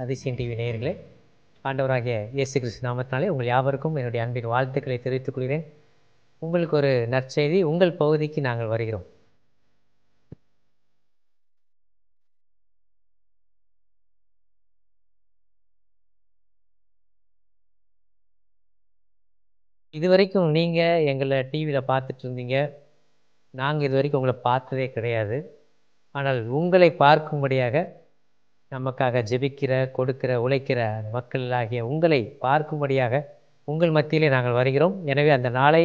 அதிசயம் டிவி நேயர்களே, ஆண்டவராகிய இயேசு கிறிஸ்து நாமத்தினாலே உங்கள் யாவருக்கும் என்னுடைய அன்பின் வாழ்த்துக்களை தெரிவித்துக் கொள்கிறேன். உங்களுக்கு ஒரு நற்செய்தி, உங்கள் பகுதிக்கு நாங்கள் வருகிறோம். இதுவரைக்கும் நீங்கள் எங்களை டிவியில் பார்த்துட்டு இருந்தீங்க. நாங்கள் இதுவரைக்கும் உங்களை பார்த்ததே கிடையாது. ஆனால் உங்களை பார்க்கும்படியாக நமக்காக ஜெபிக்கிற, கொடுக்கிற, உழைக்கிற மக்களாகிய உங்களை பார்க்கும்படியாக உங்கள் மத்தியிலே நாங்கள் வருகிறோம். எனவே அந்த நாளை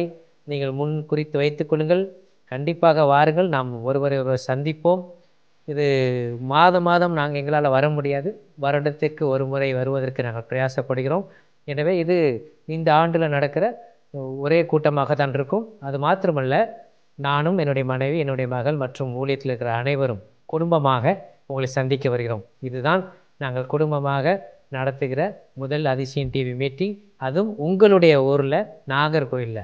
நீங்கள் முன் குறித்து வைத்துக் கொள்ளுங்கள். கண்டிப்பாக வாருங்கள், நாம் ஒருவரை சந்திப்போம். இது மாதம் நாங்கள் எங்களால் வர முடியாது. வருடத்திற்கு ஒரு முறை வருவதற்கு நாங்கள் பிரயாசப்படுகிறோம். எனவே இது இந்த ஆண்டில் நடக்கிற ஒரே கூட்டமாக தான் இருக்கும். அது மாத்திரமல்ல, நானும் என்னுடைய மனைவி, என்னுடைய மகள் மற்றும் ஊழியத்தில் இருக்கிற அனைவரும் குடும்பமாக உங்களை சந்திக்க வருகிறோம். இதுதான் நாங்கள் குடும்பமாக நடத்துகிற முதல் அதிசயம் டிவி மீட்டிங், அதுவும் உங்களுடைய ஊரில் நாகர்கோயிலில்.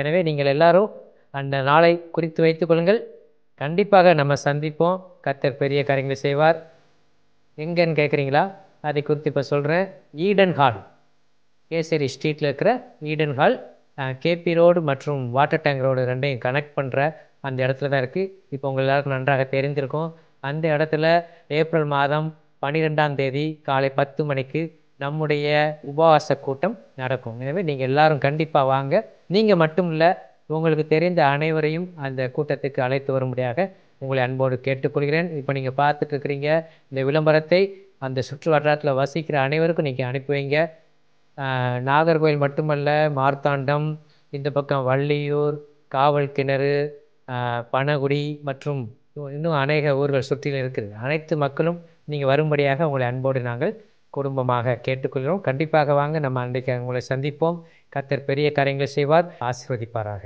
எனவே நீங்கள் எல்லாரும் அந்த நாளை குறித்து வைத்துக் கொள்ளுங்கள். கண்டிப்பாக நம்ம சந்திப்போம். கர்த்தர் பெரிய காரியங்களை செய்வார். எங்கன்னு கேட்குறீங்களா? அதை குறித்து இப்போ சொல்கிறேன். ஈடன் ஹால், கேசரி ஸ்ட்ரீட்டில் இருக்கிற ஈடன் ஹால், கேபி ரோடு மற்றும் வாட்டர் டேங்க் ரோடு ரெண்டையும் கனெக்ட் பண்ணுற அந்த இடத்துல தான் இருக்குது. இப்போ உங்கள் எல்லாருக்கும் நன்றாக தெரிந்திருக்கும். அந்த இடத்துல ஏப்ரல் மாதம் 12ஆம் தேதி காலை 10 மணிக்கு நம்முடைய உபவாச கூட்டம் நடக்கும். எனவே நீங்கள் எல்லாரும் கண்டிப்பாக வாங்க. நீங்கள் மட்டும் இல்லை, உங்களுக்கு தெரிந்த அனைவரையும் அந்த கூட்டத்துக்கு அழைத்து வரும்படியாக உங்களை அன்போடு கேட்டுக்கொள்கிறேன். இப்போ நீங்கள் பார்த்துட்டு இருக்கிறீங்க இந்த விளம்பரத்தை, அந்த சுற்று வட்டாரத்தில் வசிக்கிற அனைவருக்கும் நீங்கள் அனுப்பி வைங்க. நாகர்கோவில் மட்டுமல்ல, மார்த்தாண்டம், இந்த பக்கம் வள்ளியூர், காவல் கிணறு, பனகுடி மற்றும் இன்னும் அநேக ஊர்கள் சுற்றிலும் இருக்குது. அனைத்து மக்களும் நீங்கள் வரும்படியாக உங்களை அன்போடு நாங்கள் குடும்பமாக கேட்டுக்கொள்கிறோம். கண்டிப்பாக வாங்க, நம்ம அன்றைக்கு உங்களை சந்திப்போம். கர்த்தர் பெரிய காரியங்களை செய்வார், ஆசீர்வதிப்பாராக.